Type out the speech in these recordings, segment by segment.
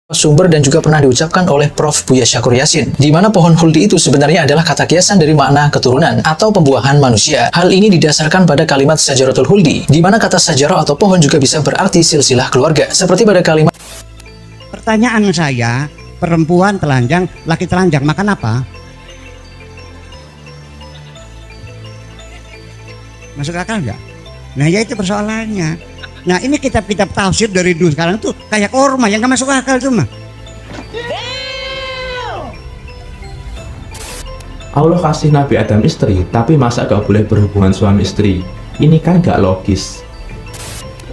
Sumber dan juga pernah diucapkan oleh Prof. Buya Syakur Yassin, di mana pohon huldi itu sebenarnya adalah kata kiasan dari makna keturunan atau pembuahan manusia. Hal ini didasarkan pada kalimat Syajaratul Huldi, di mana kata sajarah atau pohon juga bisa berarti silsilah keluarga. Seperti pada kalimat. Pertanyaan saya, perempuan telanjang, laki telanjang, makan apa? Masuk akal nggak? Nah ya itu persoalannya. Nah ini kitab-kitab tafsir dari dulu sekarang tuh kayak korma yang gak masuk akal tuh mah. Allah kasih Nabi Adam istri, tapi masa gak boleh berhubungan suami istri? Ini kan gak logis.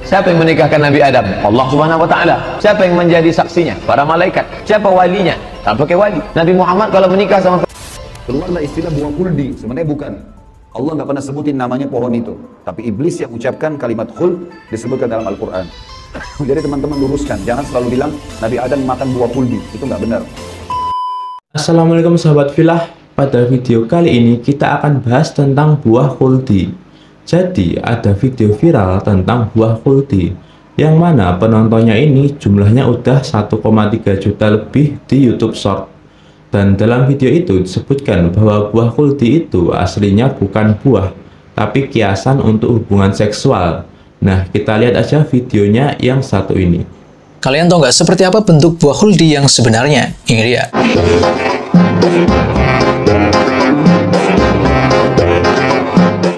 Siapa yang menikahkan Nabi Adam? Allah Subhanahu wa Ta'ala. Siapa yang menjadi saksinya? Para malaikat. Siapa walinya? Tak pakai wali. Nabi Muhammad kalau menikah sama, keluarlah istilah buah kuldi, sebenarnya bukan. Allah nggak pernah sebutin namanya pohon itu, tapi iblis yang ucapkan kalimat khuld disebutkan dalam Al-Quran. Jadi teman-teman luruskan, jangan selalu bilang Nabi Adam makan buah kuldi, itu nggak benar. Assalamualaikum sahabat filah. Pada video kali ini kita akan bahas tentang buah kuldi. Jadi ada video viral tentang buah kuldi, yang mana penontonnya ini jumlahnya udah 1,3 juta lebih di YouTube Short. Dan dalam video itu disebutkan bahwa buah kuldi itu aslinya bukan buah, tapi kiasan untuk hubungan seksual. Nah, kita lihat aja videonya yang satu ini. Kalian tahu nggak seperti apa bentuk buah huldi yang sebenarnya? Ini dia.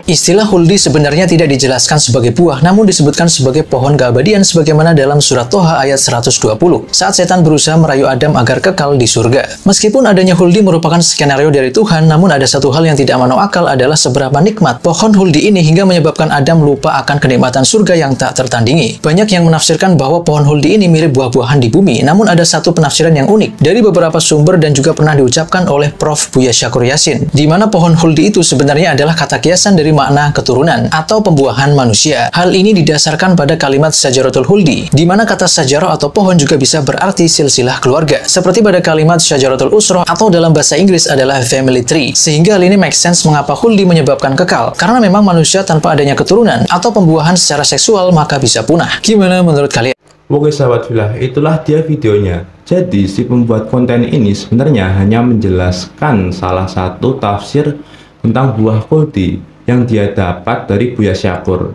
Istilah huldi sebenarnya tidak dijelaskan sebagai buah, namun disebutkan sebagai pohon keabadian sebagaimana dalam surat Toha ayat 120, saat setan berusaha merayu Adam agar kekal di surga. Meskipun adanya huldi merupakan skenario dari Tuhan, namun ada satu hal yang tidak masuk akal adalah seberapa nikmat pohon huldi ini hingga menyebabkan Adam lupa akan kenikmatan surga yang tak tertandingi. Banyak yang menafsirkan bahwa pohon huldi ini mirip buah-buahan di bumi, namun ada satu penafsiran yang unik dari beberapa sumber dan juga pernah diucapkan oleh Prof. Buya Syakur Yassin, di mana pohon huldi itu sebenarnya adalah kata kiasan dari makna keturunan atau pembuahan manusia. Hal ini didasarkan pada kalimat Syajaratul Huldi, di mana kata sajarah atau pohon juga bisa berarti silsilah keluarga, seperti pada kalimat Syajaratul Usroh atau dalam bahasa Inggris adalah family tree. Sehingga hal ini make sense mengapa huldi menyebabkan kekal, karena memang manusia tanpa adanya keturunan atau pembuahan secara seksual maka bisa punah. Gimana menurut kalian? Oke sahabat filah, itulah dia videonya. Jadi si pembuat konten ini sebenarnya hanya menjelaskan salah satu tafsir tentang buah kuldi yang dia dapat dari Buya Syakur.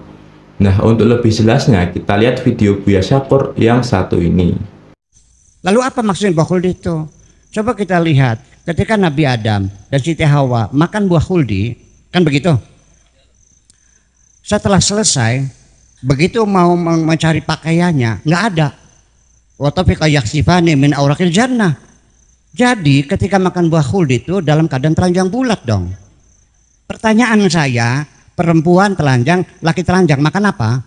Nah, untuk lebih jelasnya kita lihat video Buya Syakur yang satu ini. Lalu apa maksudnya buah huldi itu? Coba kita lihat ketika Nabi Adam dan Siti Hawa makan buah huldi, kan begitu? Setelah selesai, begitu mau mencari pakaiannya, nggak ada. Wa tafiqa yakhsifani min awraqil jannah. Jadi ketika makan buah huldi itu dalam keadaan telanjang bulat dong. Pertanyaan saya, perempuan telanjang, laki telanjang, makan apa?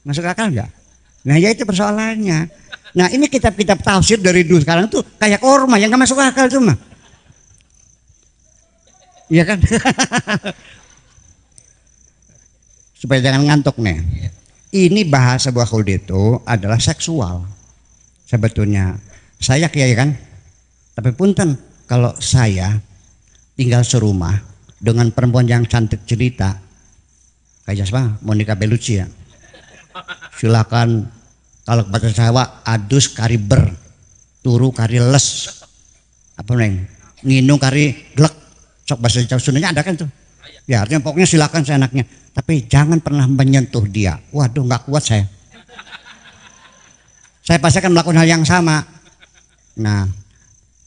Masuk akal nggak? Nah ya itu persoalannya. Nah ini kitab-kitab tafsir dari dulu sekarang tuh kayak korma yang nggak masuk akal tuh mah. Iya kan? Supaya jangan ngantuk nih. Ini bahasa buah huldi itu adalah seksual. Sebetulnya saya kiai kan, tapi punten kalau saya tinggal serumah dengan perempuan yang cantik cerita kayak siapa? Monica Bellucci ya. Silakan kalau bahasa Jawa adus kari ber, turu kari les, apa neng? Nginung kari glek. Sok bahasa Jawa Sundanya ada kan tuh? Ya artinya pokoknya silakan seenaknya, tapi jangan pernah menyentuh dia. Waduh nggak kuat saya. Saya pasti akan melakukan hal yang sama. Nah,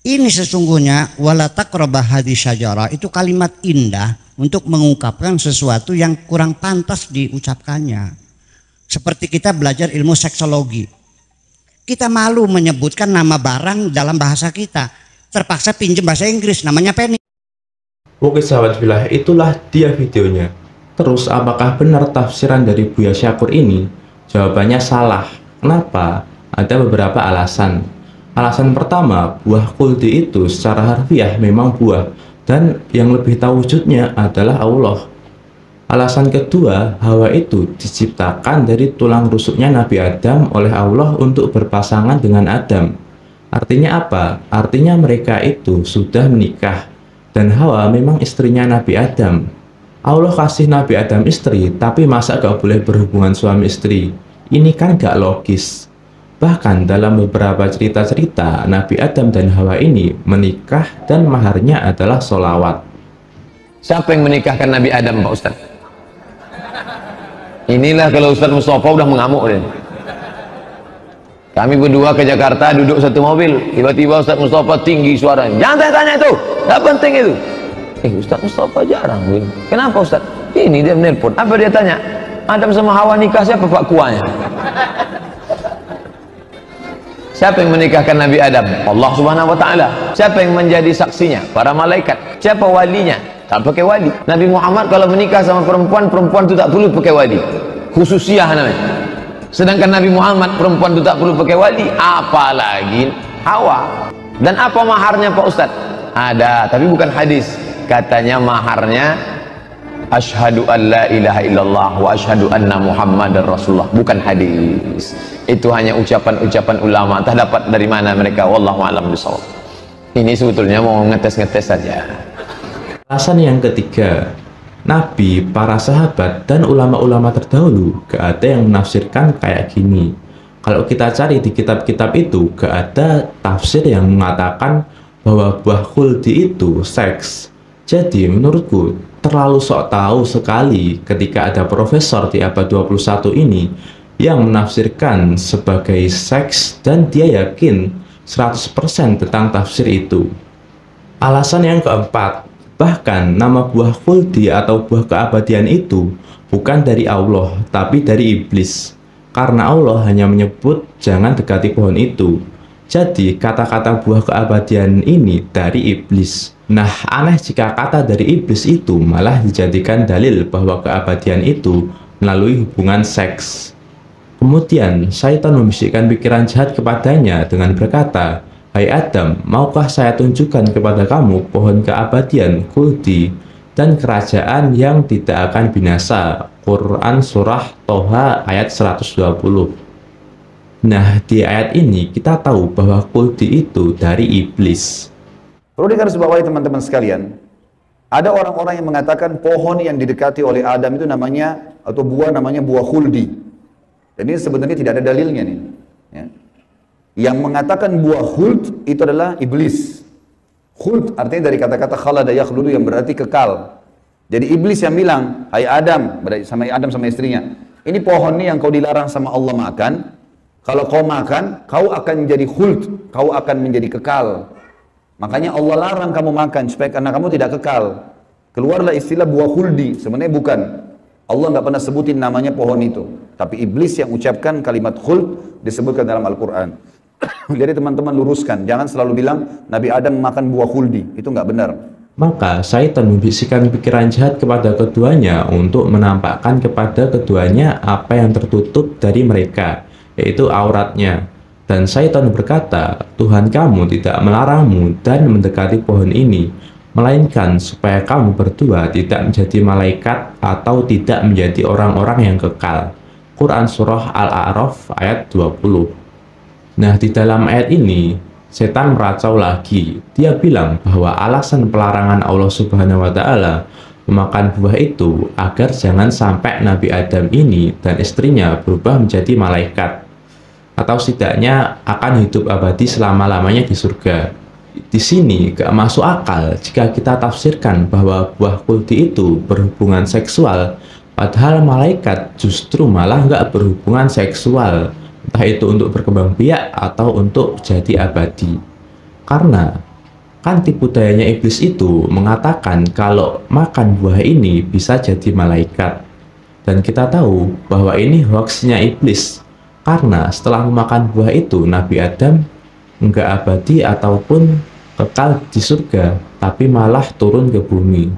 ini sesungguhnya wala taqrabah hadhihi syajarah itu kalimat indah untuk mengungkapkan sesuatu yang kurang pantas diucapkannya. Seperti kita belajar ilmu seksologi. Kita malu menyebutkan nama barang dalam bahasa kita. Terpaksa pinjam bahasa Inggris namanya penny. Oke sahabat filah, itulah dia videonya. Terus apakah benar tafsiran dari Buya Syakur ini? Jawabannya salah. Kenapa? Ada beberapa alasan. Alasan pertama, buah kuldi itu secara harfiah memang buah, dan yang lebih tahu wujudnya adalah Allah. Alasan kedua, Hawa itu diciptakan dari tulang rusuknya Nabi Adam oleh Allah untuk berpasangan dengan Adam. Artinya apa? Artinya mereka itu sudah menikah, dan Hawa memang istrinya Nabi Adam. Allah kasih Nabi Adam istri, tapi masa gak boleh berhubungan suami istri? Ini kan gak logis. Bahkan dalam beberapa cerita-cerita, Nabi Adam dan Hawa ini menikah dan maharnya adalah sholawat. Siapa yang menikahkan Nabi Adam, Pak Ustaz? Inilah kalau Ustaz Mustafa udah mengamuk deh. Kami berdua ke Jakarta, duduk satu mobil, tiba-tiba Ustaz Mustafa tinggi suaranya, jangan tanya-tanya itu, gak penting itu. Ustaz Mustafa jarang, kenapa Ustaz? Ini dia menelpon, apa dia tanya? Adam sama Hawa nikah, siapa pak kuahnya? Siapa yang menikahkan Nabi Adam? Allah Subhanahu wa ta'ala. Siapa yang menjadi saksinya? Para malaikat. Siapa walinya? Tak pakai wali. Nabi Muhammad kalau menikah sama perempuan, perempuan itu tak perlu pakai wali, khususiyah namanya. Sedangkan Nabi Muhammad, perempuan itu tak perlu pakai wali, apalagi Hawa. Dan apa maharnya Pak Ustaz? Ada, tapi bukan hadis. Katanya maharnya asyhadu an la ilaha illallah wa asyhadu anna muhammadar rasulullah, bukan hadis. Itu hanya ucapan-ucapan ulama, entah dapat dari mana mereka, wallahu a'lam bishawab. Ini sebetulnya mau ngetes-ngetes saja. Alasan yang ketiga, Nabi, para sahabat, dan ulama-ulama terdahulu gak ada yang menafsirkan kayak gini. Kalau kita cari di kitab-kitab itu, gak ada tafsir yang mengatakan bahwa buah khuldi itu seks. Jadi menurutku terlalu sok tahu sekali ketika ada profesor di abad 21 ini yang menafsirkan sebagai seks dan dia yakin 100% tentang tafsir itu. Alasan yang keempat, bahkan nama buah khuldi atau buah keabadian itu bukan dari Allah tapi dari iblis, karena Allah hanya menyebut jangan dekati pohon itu. Jadi kata-kata buah keabadian ini dari iblis. Nah, aneh jika kata dari iblis itu malah dijadikan dalil bahwa keabadian itu melalui hubungan seks. Kemudian syaitan membisikkan pikiran jahat kepadanya dengan berkata, "Hai Adam, maukah saya tunjukkan kepada kamu pohon keabadian, khuldi, dan kerajaan yang tidak akan binasa?" Quran Surah Toha ayat 120. Nah, di ayat ini kita tahu bahwa khuldi itu dari iblis. Perlu digarisbawahi teman-teman sekalian, ada orang-orang yang mengatakan pohon yang didekati oleh Adam itu namanya, atau buah namanya buah khuldi. Dan ini sebenarnya tidak ada dalilnya nih. Ya. Yang mengatakan buah khuld itu adalah iblis. Khuld artinya dari kata-kata khalada yakhludu yang berarti kekal. Jadi iblis yang bilang, "Hai Adam," sama Adam sama istrinya, "ini pohon nih yang kau dilarang sama Allah makan. Kalau kau makan, kau akan menjadi khuld, kau akan menjadi kekal. Makanya Allah larang kamu makan supaya karena kamu tidak kekal." Keluarlah istilah buah khuldi. Sebenarnya bukan. Allah nggak pernah sebutin namanya pohon itu. Tapi iblis yang ucapkan kalimat khuld disebutkan dalam Al-Quran. Jadi teman-teman luruskan. Jangan selalu bilang Nabi Adam makan buah khuldi. Itu nggak benar. Maka syaitan membisikkan pikiran jahat kepada keduanya untuk menampakkan kepada keduanya apa yang tertutup dari mereka, yaitu auratnya. Dan syaitan berkata, "Tuhan kamu tidak melarangmu dan mendekati pohon ini, melainkan supaya kamu berdua tidak menjadi malaikat atau tidak menjadi orang-orang yang kekal." Quran Surah Al-A'raf ayat 20. Nah, di dalam ayat ini, setan meracau lagi. Dia bilang bahwa alasan pelarangan Allah Subhanahu wa Ta'ala memakan buah itu agar jangan sampai Nabi Adam ini dan istrinya berubah menjadi malaikat, atau setidaknya akan hidup abadi selama-lamanya di surga. Di sini gak masuk akal jika kita tafsirkan bahwa buah khuldi itu berhubungan seksual, padahal malaikat justru malah gak berhubungan seksual, entah itu untuk berkembang biak atau untuk jadi abadi. Karena kan tipu dayanya iblis itu mengatakan kalau makan buah ini bisa jadi malaikat. Dan kita tahu bahwa ini hoaxnya iblis. Karena setelah memakan buah itu, Nabi Adam enggak abadi ataupun kekal di surga, tapi malah turun ke bumi.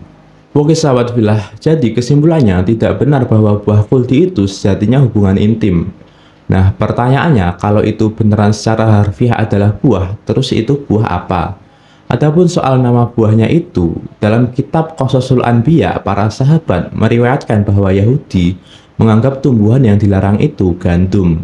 Oke sahabat fillah, jadi kesimpulannya tidak benar bahwa buah khuldi itu sejatinya hubungan intim. Nah, pertanyaannya, kalau itu beneran secara harfiah adalah buah, terus itu buah apa? Adapun soal nama buahnya itu, dalam kitab Qasasul Anbiya, para sahabat meriwayatkan bahwa Yahudi menganggap tumbuhan yang dilarang itu gandum.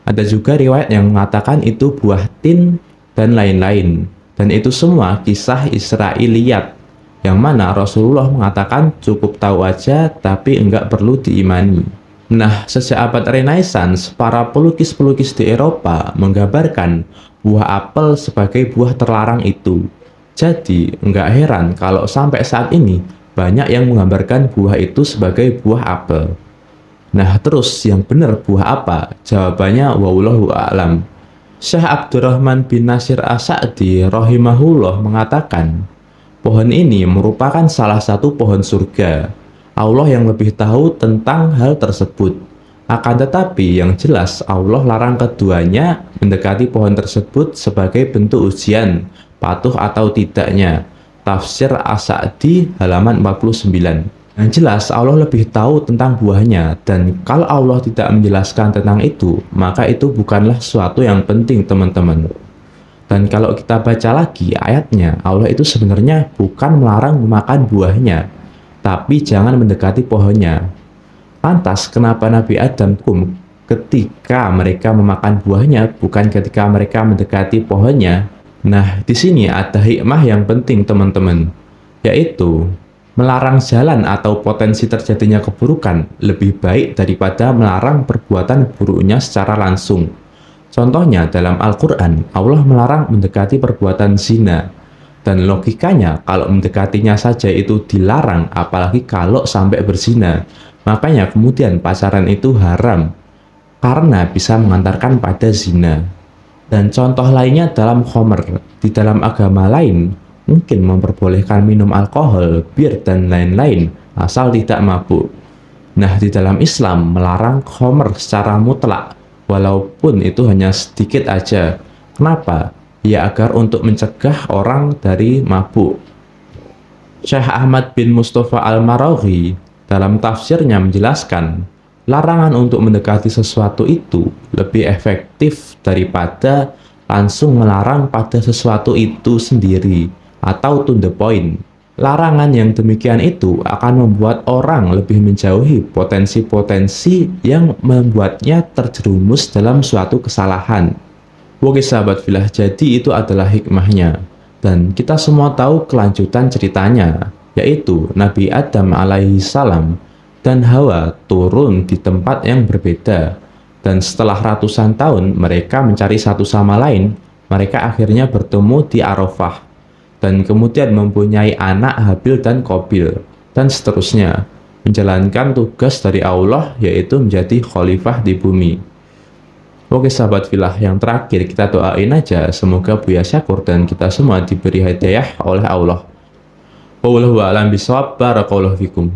Ada juga riwayat yang mengatakan itu buah tin dan lain-lain. Dan itu semua kisah Israiliyat, yang mana Rasulullah mengatakan cukup tahu aja tapi enggak perlu diimani. Nah, sejak abad Renaissance, para pelukis-pelukis di Eropa menggambarkan buah apel sebagai buah terlarang itu. Jadi, nggak heran kalau sampai saat ini banyak yang menggambarkan buah itu sebagai buah apel. Nah, terus yang benar buah apa? Jawabannya wallahu a'lam. Syekh Abdurrahman bin Nasir As-Sa'di rahimahullah mengatakan, pohon ini merupakan salah satu pohon surga. Allah yang lebih tahu tentang hal tersebut. Akan tetapi yang jelas Allah larang keduanya mendekati pohon tersebut sebagai bentuk ujian, patuh atau tidaknya. Tafsir As-Sa'di halaman 49. Yang jelas Allah lebih tahu tentang buahnya, dan kalau Allah tidak menjelaskan tentang itu, maka itu bukanlah sesuatu yang penting teman-teman. Dan kalau kita baca lagi ayatnya, Allah itu sebenarnya bukan melarang memakan buahnya, tapi jangan mendekati pohonnya. Lantas kenapa Nabi Adam ketika mereka memakan buahnya, bukan ketika mereka mendekati pohonnya? Nah, di sini ada hikmah yang penting teman-teman, yaitu melarang jalan atau potensi terjadinya keburukan lebih baik daripada melarang perbuatan buruknya secara langsung. Contohnya dalam Al-Quran, Allah melarang mendekati perbuatan zina. Dan logikanya, kalau mendekatinya saja itu dilarang, apalagi kalau sampai berzina. Makanya kemudian pacaran itu haram, karena bisa mengantarkan pada zina. Dan contoh lainnya dalam khomer. Di dalam agama lain, mungkin memperbolehkan minum alkohol, bir, dan lain-lain, asal tidak mabuk. Nah, di dalam Islam melarang khomer secara mutlak, walaupun itu hanya sedikit aja. Kenapa? Ya agar untuk mencegah orang dari mabuk. Syekh Ahmad bin Mustafa Al-Maraghi dalam tafsirnya menjelaskan, larangan untuk mendekati sesuatu itu lebih efektif daripada langsung melarang pada sesuatu itu sendiri, atau to the point. Larangan yang demikian itu akan membuat orang lebih menjauhi potensi-potensi yang membuatnya terjerumus dalam suatu kesalahan. Oke sahabat filah, jadi itu adalah hikmahnya. Dan kita semua tahu kelanjutan ceritanya, yaitu Nabi Adam alaihissalam dan Hawa turun di tempat yang berbeda. Dan setelah ratusan tahun mereka mencari satu sama lain, mereka akhirnya bertemu di Arafah. Dan kemudian mempunyai anak Habil dan Qabil, dan seterusnya. Menjalankan tugas dari Allah, yaitu menjadi khalifah di bumi. Oke sahabat filah, yang terakhir kita doain aja semoga Buya Syakur dan kita semua diberi hidayah oleh Allah. Wallahu a'lam bishawab. Barakallahu fikum.